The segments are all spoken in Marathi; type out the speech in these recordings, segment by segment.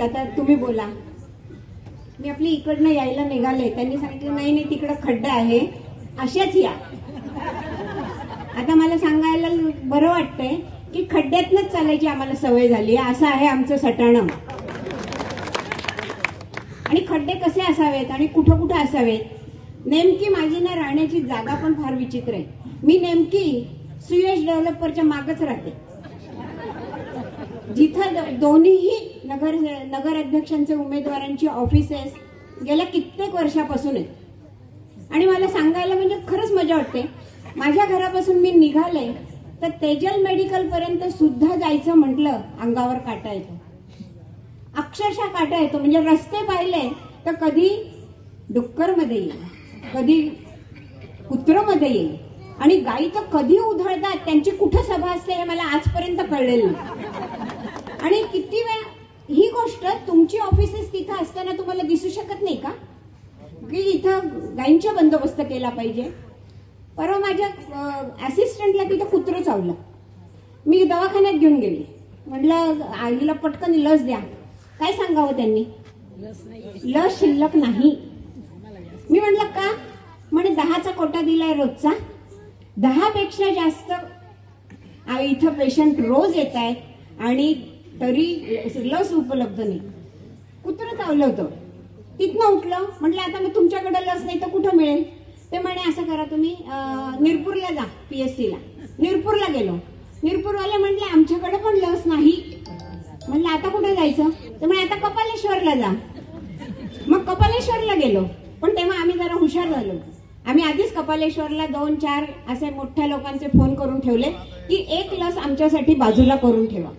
आता तुम्ही बोला. मी आपली इकडनं यायला निघाले, त्यांनी सांगितलं नाही नाही तिकडं खड्डा आहे, अशाच या. आता मला सांगायला बरं वाटतंय की खड्ड्यातनच चालायची आम्हाला सवय झाली, असं आहे आमचं सटाणं. आणि खड्डे कसे असावेत आणि कुठं कुठं असावेत, नेमकी माझी ना राहण्याची जागा पण फार विचित्र आहे. मी नेमकी सुयश डेव्हलपरच्या मागच राहते, जिथं दोन्हीही नगर अध्यक्षांचे उमेदवारांची ऑफिसेस गेल्या कित्येक वर्षापासून आहेत. आणि मला सांगायला म्हणजे खरंच मजा वाटते, माझ्या घरापासून मी निघाले तर तेजल मेडिकल पर्यंत सुद्धा जायचं म्हटलं अंगावर काटा येतो, अक्षरशः काटा येतो. म्हणजे रस्ते पाहिले तर कधी डुक्कर मध्ये येईल, कधी कुत्र मध्ये येईल, आणि गाई तर कधी उधळतात, त्यांची कुठं सभा असते हे मला आजपर्यंत कळलेलं नाही. आणि किती वेळा ही गोष्ट तुमची ऑफिसेस तिथं असताना तुम्हाला दिसू शकत नाही का की इथं गायींचा बंदोबस्त केला पाहिजे. परवा माझ्या असिस्टंटला तिथं कुत्रं चावलं, मी दवाखान्यात घेऊन गेली, म्हटलं आईला पटकन लस द्या. काय सांगावं त्यांनी, लस शिल्लक नाही. मी म्हटलं का, म्हणे 10चा कोटा दिलाय रोजचा, 10 पेक्षा जास्त इथं पेशंट रोज येत आहेत आणि तरी लस उपलब्ध नाही. कुत्रं चावलं होतं, तिथनं उठलं. म्हटलं आता मग तुमच्याकडे लस नाही तर कुठं मिळेल. ते म्हणे असं करा तुम्ही निरपूरला जा, PSC ला. निरपूरला गेलो, निरपूरवाले म्हटले आमच्याकडे पण लस नाही. म्हटलं आता कुठे जायचं, ते म्हणे आता कपालेश्वरला जा. मग कपालेश्वरला गेलो, पण तेव्हा आम्ही जरा हुशार झालो. आम्ही आधीच कपालेश्वरला 2-4 असे मोठ्या लोकांचे फोन करून ठेवले की एक लस आमच्यासाठी बाजूला करून ठेवा.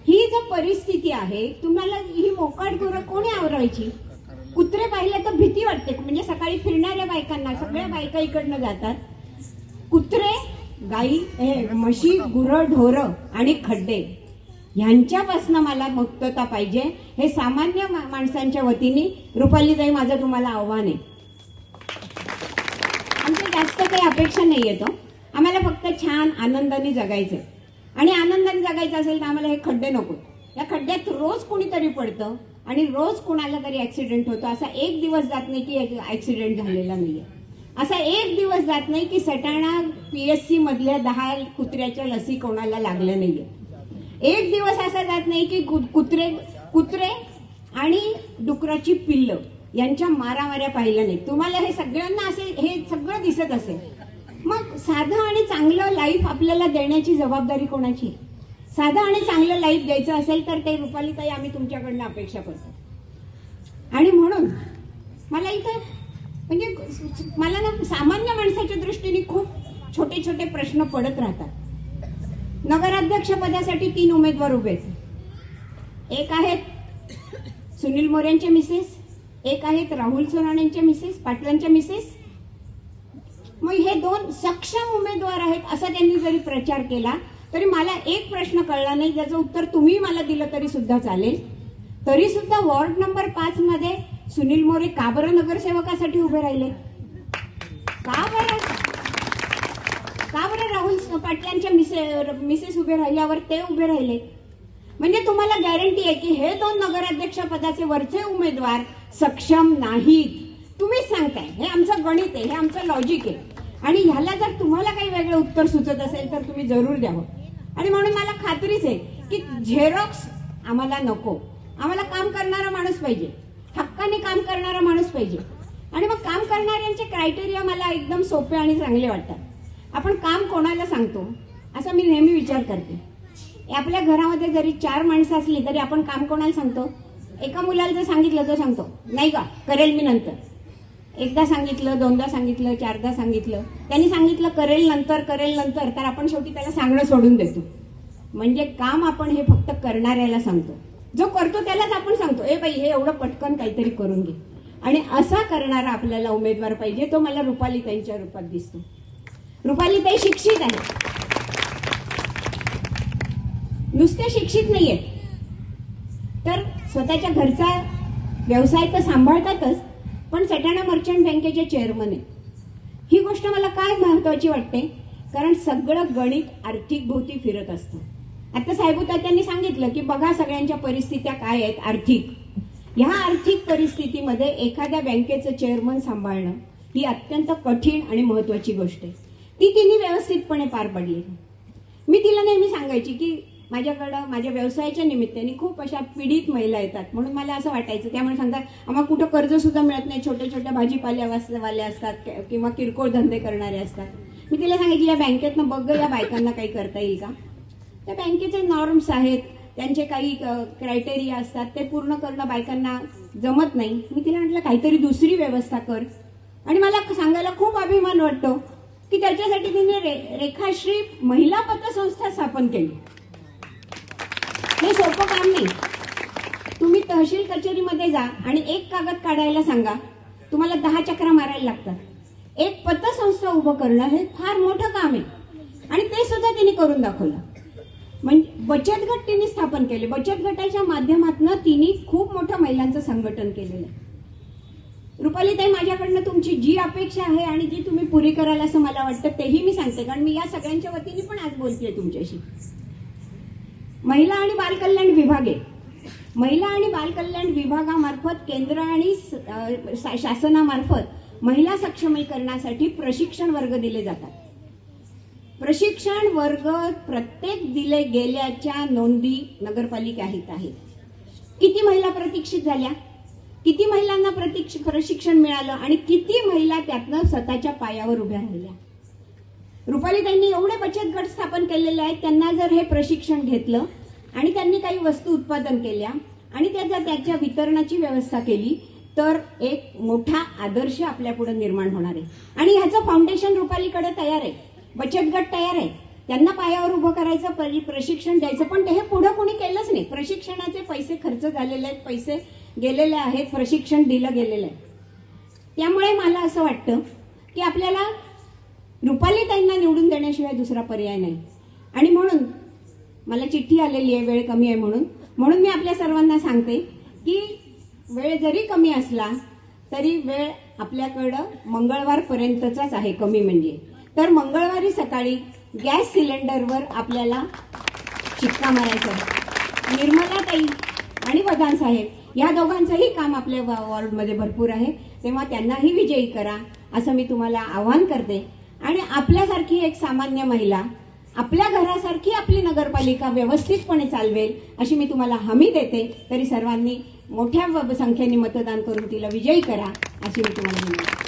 ही जर परिस्थिती आहे, तुम्हाला ही मोकाट गुरं कोणी आवरायची. कुत्रे पाहिले तर भीती वाटते. म्हणजे सकाळी फिरणाऱ्या बायकांना, सगळ्या बायका इकडनं जातात. कुत्रे, गाई, म्हशी, गुरं, ढोरं आणि खड्डे ह्यांच्यापासून मला मुक्तता पाहिजे. हे सामान्य माणसांच्या वतीने रुपालीताई माझं तुम्हाला आव्हान आहे. आमची जास्त काही अपेक्षा नाही येतो, आम्हाला फक्त छान आनंदाने जगायचंय. आणि आनंदाने जगायचं असेल तर आम्हाला हे खड्डे नको. या खड्ड्यात रोज कोणीतरी पडतं आणि रोज कोणाला तरी ऍक्सिडेंट होतो. असा एक दिवस जात नाही की ऍक्सिडेंट झालेला नाहीये, असा एक दिवस जात नाही की सटाणा PSC मधल्या 10 कुत्र्याच्या लसी कोणाला लागल्या नाहीये. एक दिवस असा जात नाही की कुत्रे आणि डुकराची पिल्ल यांच्या मारामाऱ्या पाहिल्या नाही. तुम्हाला हे सगळ्यांना असे हे सगळं दिसत असेल. मग साधं आणि चांगलं लाईफ आपल्याला देण्याची जबाबदारी कोणाची. साधं आणि चांगलं लाईफ द्यायचं असेल तर ते रुपालीताई आम्ही तुमच्याकडनं अपेक्षा करतो. आणि म्हणून मला इथं म्हणजे मला ना सामान्य माणसाच्या दृष्टीने खूप छोटे छोटे प्रश्न पडत राहतात. नगराध्यक्ष पदासाठी 3 उमेदवार उभे आहेत. एक आहेत सुनील मोरेंचे मिसेस, एक आहेत राहुल सोनाण्यांचे मिसेस, पाटलांच्या मिसेस. मग हे 2 सक्षम उमेदवार आहेत असा त्यांनी जरी प्रचार केला तरी मला एक प्रश्न कळला नाही, ज्याचं उत्तर तुम्ही मला दिलं तरी सुद्धा चालेल. तरी सुद्धा वॉर्ड नंबर 5 मध्ये सुनील मोरे का बरं नगरसेवकासाठी उभे राहिले, का बरं राहुल पाटलांच्या मिसेस उभे राहिल्यावर ते उभे राहिले. म्हणजे तुम्हाला गॅरंटी आहे की हे 2 नगराध्यक्ष पदाचे वरचे उमेदवार सक्षम नाहीत. तुम्हीच सांगताय, हे आमचं गणित आहे, हे आमचं लॉजिक आहे. आणि ह्याला जर तुम्हाला काही वेगळं उत्तर सुचत असेल तर तुम्ही जरूर द्यावं. आणि म्हणून मला खात्रीच आहे की झेरॉक्स आम्हाला नको. आम्हाला काम करणारा माणूस पाहिजे, हक्काने काम करणारा माणूस पाहिजे. आणि मग काम करणाऱ्यांचे क्रायटेरिया मला एकदम सोपे आणि चांगले वाटतात. आपण काम कोणाला सांगतो असा मी नेहमी विचार करते. आपल्या घरामध्ये जरी 4 माणसं असली तरी आपण काम कोणाला सांगतो. एका मुलाला जर सांगितलं तो सांगतो नाही का करेल मी नंतर. एकदा सांगितलं, 2दा सांगितलं, 4दा सांगितलं, त्यांनी सांगितलं करेल नंतर तर आपण शेवटी त्याला सांगणं सोडून देतो. म्हणजे काम आपण हे फक्त करणाऱ्याला सांगतो, जो करतो त्यालाच आपण सांगतो ए बाई हे एवढं पटकन काहीतरी करून घे. आणि असा करणारा आपल्याला उमेदवार पाहिजे. तो मला रुपालीताईंच्या रूपात दिसतो. रुपालीताई शिक्षित आहे, नुसते शिक्षित नाहीये तर स्वतःच्या घरचा व्यवसाय तर सांभाळतातच, पण सटाणा मर्चंट बँकेचे चेअरमन आहे. ही गोष्ट मला काय महत्वाची वाटते, कारण सगळं गणित आर्थिक भोवती फिरत असतं. आता साहेबतात्यांनी सांगितलं की बघा सगळ्यांच्या परिस्थित्या काय आहेत आर्थिक. ह्या आर्थिक परिस्थितीमध्ये एखाद्या बँकेचं चेअरमन सांभाळणं ही अत्यंत कठीण आणि महत्वाची गोष्ट आहे. ती तिने व्यवस्थितपणे पार पडली. मी तिला नेहमी सांगायची की माझ्याकडं माझ्या व्यवसायाच्या निमित्ताने खूप अशा पीडित महिला येतात, म्हणून मला असं वाटायचं. त्यामुळे सांगतात आम्हाला कुठं कर्ज सुद्धा मिळत नाही, छोट्या छोट्या भाजीपाल्यावाले असतात किंवा किरकोळ धंदे करणारे असतात. मी तिला सांगितलं या बँकेतनं बघ या बायकांना काही करता येईल का. त्या बँकेचे नॉर्म्स आहेत, त्यांचे काही क्रायटेरिया असतात, ते पूर्ण करणं बायकांना जमत नाही. मी तिला म्हटलं काहीतरी दुसरी व्यवस्था कर. आणि मला सांगायला खूप अभिमान वाटतो की त्याच्यासाठी तिने रेखाश्री महिला पतसंस्था स्थापन केली. हे सोपं काम नाही. तुम्ही तहसील कचेरीमध्ये जा आणि एक कागद काढायला सांगा, तुम्हाला 10 चक्रा मारायला लागतात. एक पतसंस्था उभं करणं हे फार मोठं काम आहे आणि ते सुद्धा तिने करून दाखवलं. म्हणजे बचत गट तिने स्थापन केले. बचत गटाच्या माध्यमातून तिने खूप मोठं महिलांचं संघटन केलेलं आहे. रुपालीताई, माझ्याकडनं तुमची जी अपेक्षा आहे आणि जी तुम्ही पुरी कराल असं मला वाटतं तेही मी सांगते, कारण मी या सगळ्यांच्या वतीने पण आज बोलतेय तुमच्याशी. महिला आणि बालकल्याण विभाग आहे. महिला आणि बालकल्याण विभागामार्फत केंद्र आणि शासनामार्फत महिला सक्षमीकरणासाठी प्रशिक्षण वर्ग दिले जातात. प्रशिक्षण वर्ग प्रत्येक दिले गेल्याच्या नोंदी नगरपालिकेत आहेत. किती महिला प्रतीक्षित झाल्या, किती महिलांना प्रशिक्षण मिळालं आणि किती महिला त्यातनं स्वतःच्या पायावर उभ्या राहिल्या. रुपालीताईंनी एवढे बचत गट स्थापन केलेले आहेत. त्यांना जर हे प्रशिक्षण घेतलं आणि त्यांनी काही वस्तू उत्पादन केल्या आणि त्याच्या वितरणाची व्यवस्था केली तर एक मोठा आदर्श आपल्या पुढे निर्माण होणार आहे. आणि ह्याचं फाउंडेशन रुपालीकडे तयार आहे, बचत गट तयार आहे. त्यांना पायावर उभं करायचं, प्रशिक्षण द्यायचं. पण हे पुढे कोणी केलंच नाही. प्रशिक्षणाचे पैसे खर्च झालेले आहेत, पैसे गेलेले आहेत, प्रशिक्षण दिलं गेलेलं आहे. त्यामुळे मला असं वाटतं की आपल्याला रुपालीताईंना निवडून देण्याशिवाय दुसरा पर्याय नाही. आणि म्हणून मला चिठ्ठी आलेली आहे, वेळ कमी आहे म्हणून मी आपल्या सर्वांना सांगते की वेळ जरी कमी असला तरी वेळ आपल्याकडं मंगळवारपर्यंतचाच आहे. कमी म्हणजे तर मंगळवारी सकाळी गॅस सिलेंडरवर आपल्याला शिक्का मारायचा. निर्मलाताई आणि वदान साहेब या दोघांचंही काम आपल्या वॉर्डमध्ये भरपूर आहे, तेव्हा त्यांनाही विजयी करा असं मी तुम्हाला आवाहन करते. आणि आपल्यासारखी एक सामान्य महिला आपल्या घरासारखी आपली नगरपालिका व्यवस्थितपणे चालवेल अशी मी तुम्हाला हमी देते. तरी सर्वांनी मोठ्या संख्येने मतदान करून तिला विजयी करा अशी मी तुम्हाला विनंती.